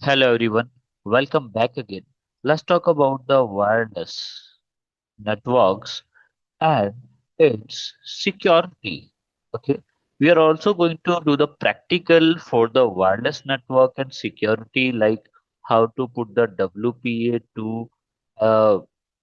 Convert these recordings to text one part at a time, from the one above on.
Hello everyone, welcome back again. Let's talk about the wireless networks and its security. Okay, we are also going to do the practical for the wireless network and security, like how to put the WPA2 uh,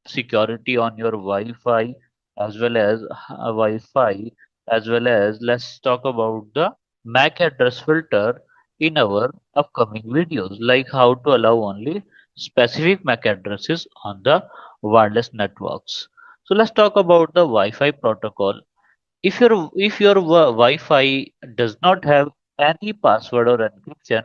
security on your Wi-Fi, as well as Wi-Fi, as well as let's talk about the MAC address filter in our upcoming videos, like how to allow only specific MAC addresses on the wireless networks. So let's talk about the Wi-Fi protocol. If your Wi-Fi does not have any password or encryption,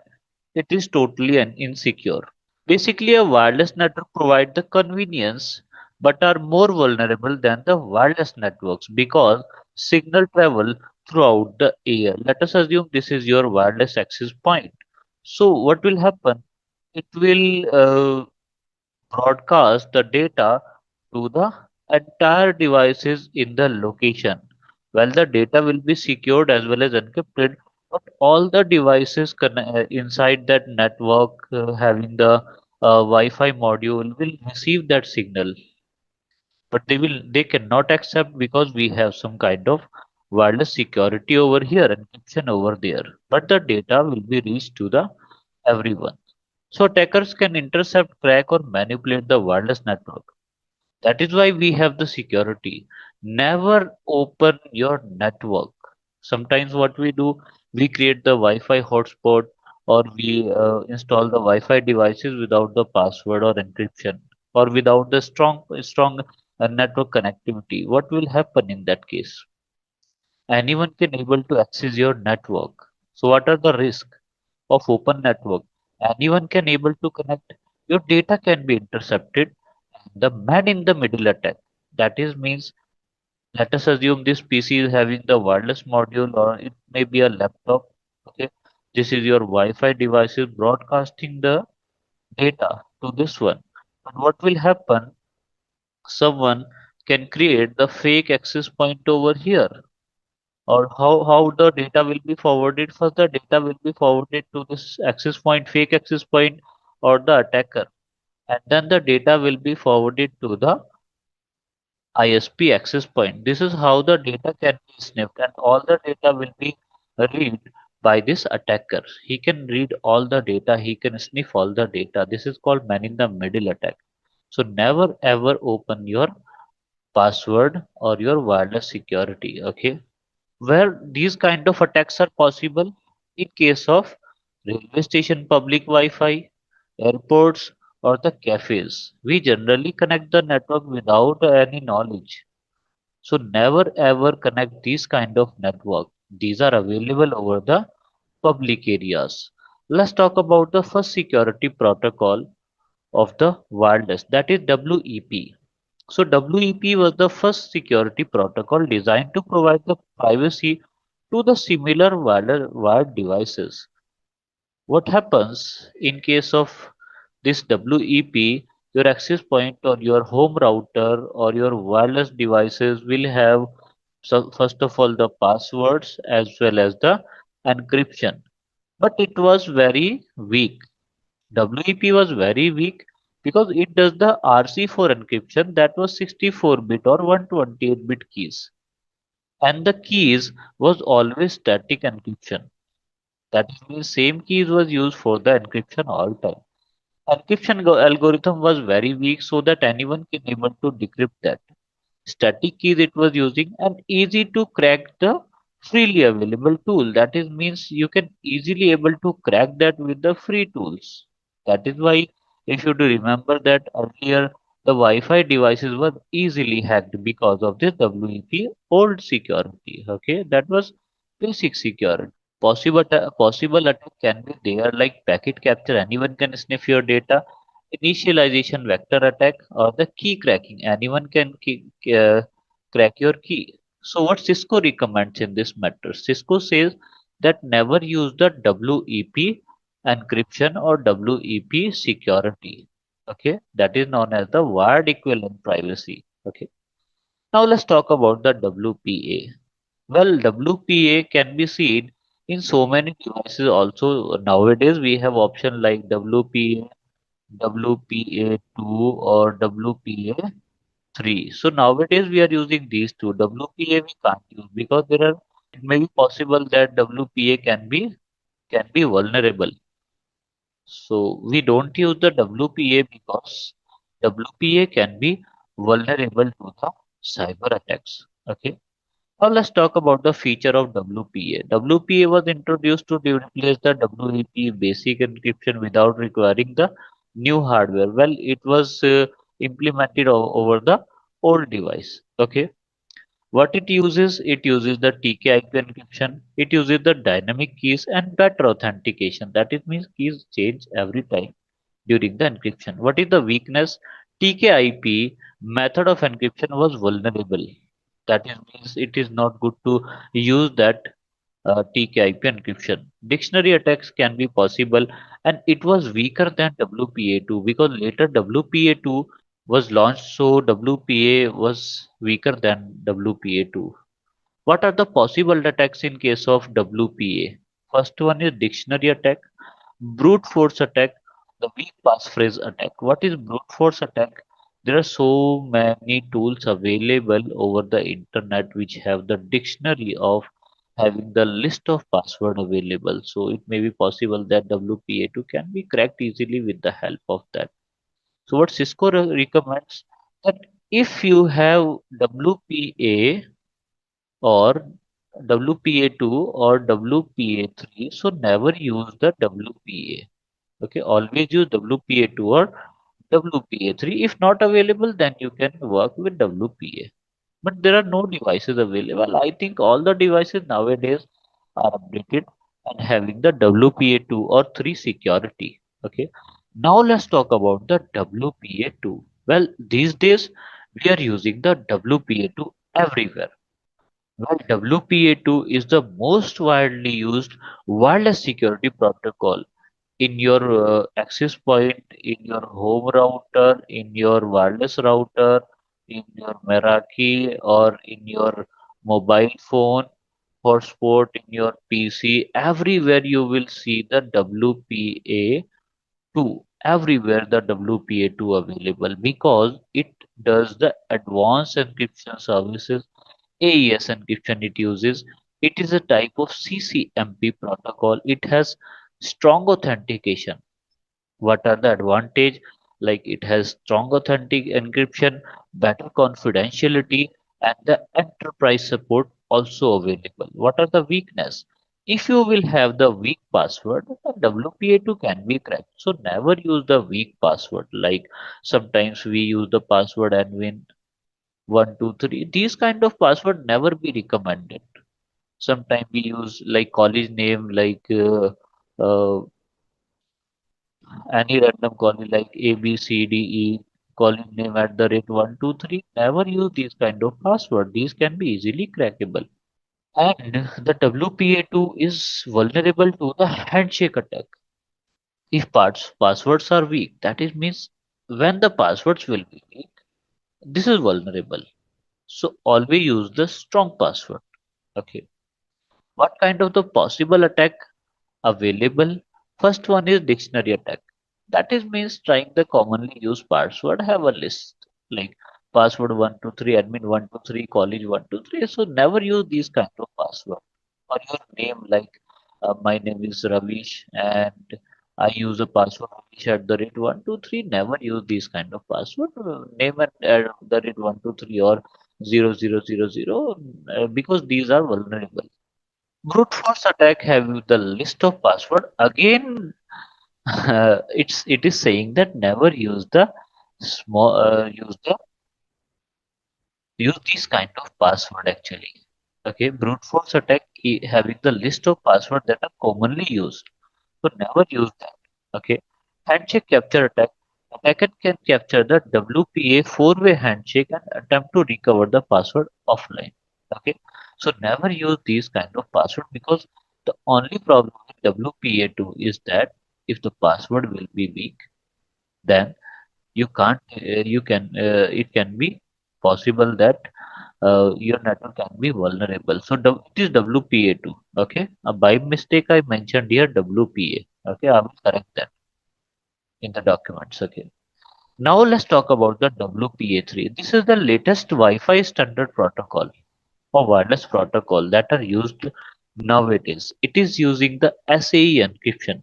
it is totally insecure. Basically, a wireless network provides the convenience but are more vulnerable than the wireless networks because signal travel throughout the air. Let us assume this is your wireless access point. So what will happen? It will broadcast the data to the entire devices in the location. Well, the data will be secured as well as encrypted, but all the devices inside that network having the Wi-Fi module will receive that signal, but they cannot accept because we have some kind of wireless security over here, encryption over there. But the data will be reached to the everyone. So attackers can intercept, crack, or manipulate the wireless network. That is why we have the security. Never open your network. Sometimes what we do, we create the Wi-Fi hotspot or we install the Wi-Fi devices without the password or encryption or without the strong network connectivity. What will happen in that case? Anyone can able to access your network. So what are the risks of open network? Anyone can able to connect. Your data can be intercepted. The man in the middle attack. That is means let us assume this PC is having the wireless module or it may be a laptop. Okay, this is your Wi-Fi device is broadcasting the data to this one. But what will happen? Someone can create the fake access point over here, or how the data will be forwarded. First the data will be forwarded to this access point, fake access point, or the attacker, and then the data will be forwarded to the ISP access point. This is how the data can be sniffed, and all the data will be read by this attacker. He can read all the data, he can sniff all the data. This is called man in the middle attack. So never ever open your password or your wireless security. Okay, where these kind of attacks are possible in case of railway station public Wi-Fi, airports, or the cafes. We generally connect the network without any knowledge. So never ever connect these kind of network. These are available over the public areas. Let's talk about the first security protocol of the wireless, that is WEP. So WEP was the first security protocol designed to provide the privacy to the similar wired devices. What happens in case of this WEP? Your access point or your home router or your wireless devices will have, so first of all, the passwords as well as the encryption. But it was very weak. WEP was very weak because it does the RC4 encryption, that was 64-bit or 128-bit keys. And the keys was always static encryption. That means same keys was used for the encryption all time. Encryption algorithm was very weak so that anyone can able to decrypt that. Static keys it was using and easy to crack the freely available tool. That is means you can easily able to crack that with the free tools. That is why if you do remember that earlier the Wi-Fi devices were easily hacked because of this WEP old security. Okay, that was basic security. Possible attack can be there like packet capture. Anyone can sniff your data. Initialization vector attack or the key cracking. Anyone can crack your key. So what Cisco recommends in this matter? Cisco says that never use the WEP encryption or WEP security. Okay, that is known as the wired equivalent privacy. Okay. Now let's talk about the WPA. Well, WPA can be seen In so many devices also nowadays we have option like WPA, WPA2 or WPA3. So nowadays we are using these two. WPA we can't use because there are, it may be possible that WPA can be vulnerable. So we don't use the WPA because WPA can be vulnerable to the cyber attacks. Okay. Now let's talk about the feature of WPA. WPA was introduced to replace the WEP basic encryption without requiring the new hardware. Well, it was implemented over the old device. Okay. What it uses the TK-IP encryption. It uses the dynamic keys and better authentication. That it means keys change every time during the encryption. What is the weakness? TK-IP method of encryption was vulnerable. That is means it is not good to use that TK-IP encryption. Dictionary attacks can be possible, and it was weaker than WPA2 because later WPA2 was launched, so WPA was weaker than WPA2. What are the possible attacks in case of WPA? First one is dictionary attack, brute force attack, the weak passphrase attack. What is brute force attack? There are so many tools available over the internet which have the dictionary of having the list of password available. So it may be possible that WPA2 can be cracked easily with the help of that. So what Cisco recommends that if you have WPA or WPA2 or WPA3, so never use the WPA. Okay, always use WPA2 or WPA3. If not available, then you can work with WPA. But there are no devices available. I think all the devices nowadays are updated and having the WPA2 or 3 security. Okay. Now let's talk about the WPA2. Well, these days we are using the WPA2 everywhere. Well, WPA2 is the most widely used wireless security protocol in your access point, in your home router, in your wireless router, in your Meraki, or in your mobile phone, hotspot, in your PC. Everywhere you will see the WPA2. Everywhere the WPA2 available because it does the advanced encryption services AES encryption it uses. It is a type of CCMP protocol. It has strong authentication. What are the advantage? Like it has strong authentic encryption, better confidentiality, and the enterprise support also available. What are the weakness? If you will have the weak password, the WPA2 can be cracked. So never use the weak password. Like sometimes we use the password and win 123. These kind of password never be recommended. Sometimes we use like college name, like any random college like A B C D E, college name at the rate 123. Never use these kind of password. These can be easily crackable. And the WPA2 is vulnerable to the handshake attack. If passwords are weak, that is means when the passwords will be weak, this is vulnerable. So always use the strong password. Okay. What kind of the possible attack available? First one is dictionary attack. That is means trying the commonly used password have a list like password 123 admin 123 college 123. So never use these kind of password or your name like my name is Ravish and I use a password Ravish at the rate 123. Never use these kind of password. Name at the rate 123 or 0000 because these are vulnerable. Brute force attack have the list of password. Again, it is saying that never use the small use this kind of password actually. Okay, brute force attack having the list of password that are commonly used. So never use that. Okay, handshake capture attack. Attacker can capture the WPA four-way handshake and attempt to recover the password offline. Okay, so never use these kind of password because the only problem with WPA2 is that if the password will be weak, then you can't, you can, it can be possible that your network can be vulnerable. So it is WPA2. Okay, by mistake I mentioned here WPA. Okay, I will correct that in the documents. Okay. Now let's talk about the WPA3. This is the latest Wi-Fi standard protocol or wireless protocol that are used nowadays. It is using the SAE encryption,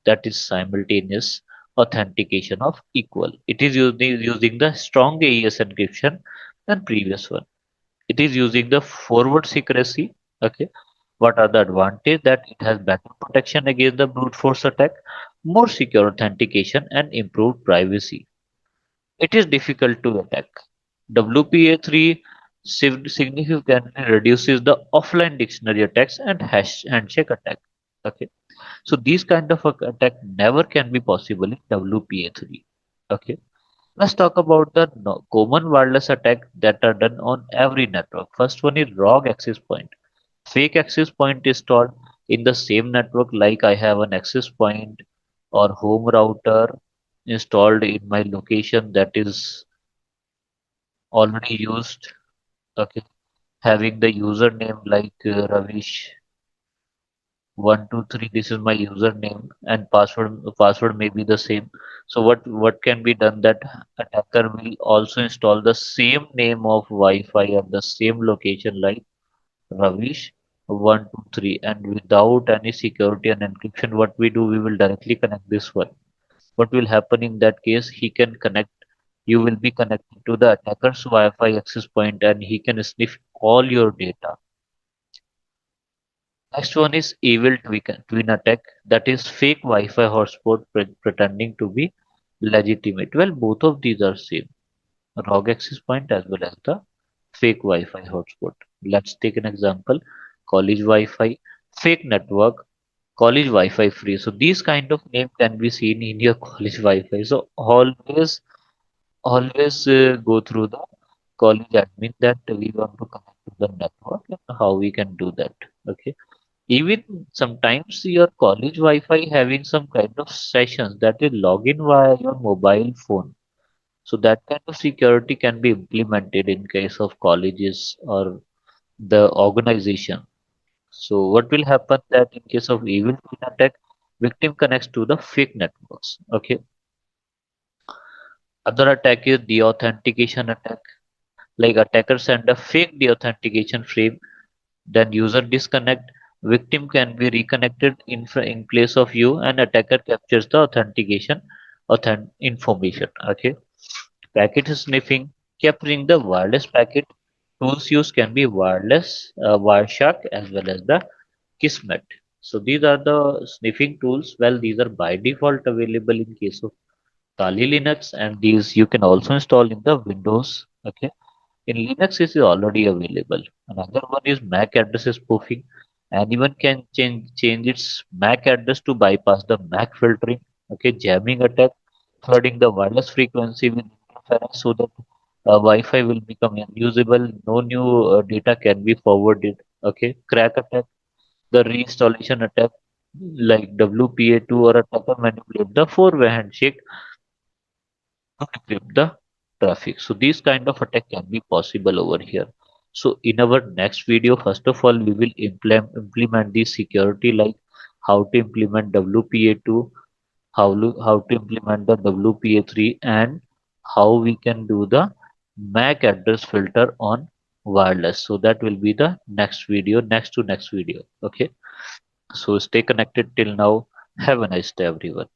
that is simultaneous authentication of equal. It is using the strong AES encryption than previous one. It is using the forward secrecy. Okay. What are the advantage? That it has better protection against the brute force attack, more secure authentication, and improved privacy. It is difficult to attack. WPA3 significantly reduces the offline dictionary attacks and handshake attack. Okay, so these kind of attack never can be possible in WPA3. Okay, let's talk about the common wireless attack that are done on every network. First one is wrong access point. Fake access point is stored in the same network, like I have an access point or home router installed in my location that is already used. Okay, having the username like Ravish123. This is my username, and password may be the same. So what can be done, that attacker will also install the same name of Wi-Fi at the same location like Ravish123, and without any security and encryption, what we do, we will directly connect this one. What will happen in that case? He can connect. You will be connected to the attacker's Wi-Fi access point, and he can sniff all your data. Next one is evil twin attack, that is fake Wi-Fi hotspot pretending to be legitimate. Well, both of these are same, rogue access point as well as the fake Wi-Fi hotspot. Let's take an example: college Wi-Fi, fake network, college Wi-Fi free. So these kind of name can be seen in your college Wi-Fi. So always go through the college admin that we want to connect to the network and how we can do that. Okay. Even sometimes your college Wi-Fi having some kind of sessions that is login via your mobile phone. So that kind of security can be implemented in case of colleges or the organization. So what will happen, that in case of evil twin attack, victim connects to the fake networks. Okay. Other attack is deauthentication attack. Like attacker send a fake deauthentication frame, then user disconnect. Victim can be reconnected in place of you, and attacker captures the authentication information. Okay. Packet sniffing, capturing the wireless packet. Tools used can be wireless, Wireshark, as well as the Kismet. So these are the sniffing tools. Well, these are by default available in case of Kali Linux, and these you can also install in the Windows. Okay. In Linux, it is already available. Another one is MAC address spoofing. Anyone can change its MAC address to bypass the MAC filtering. Okay, jamming attack, flooding the wireless frequency with interference so that Wi-Fi will become unusable. No new data can be forwarded. Okay, crack attack, the reinstallation attack, like WPA2 or attacker manipulate the four-way handshake to decrypt the traffic. So these kind of attack can be possible over here. So in our next video, first of all, we will implement the security, like how to implement WPA2, how to implement the WPA3, and how we can do the MAC address filter on wireless. So that will be the next video, next to next video. Okay. So stay connected till now. Have a nice day, everyone.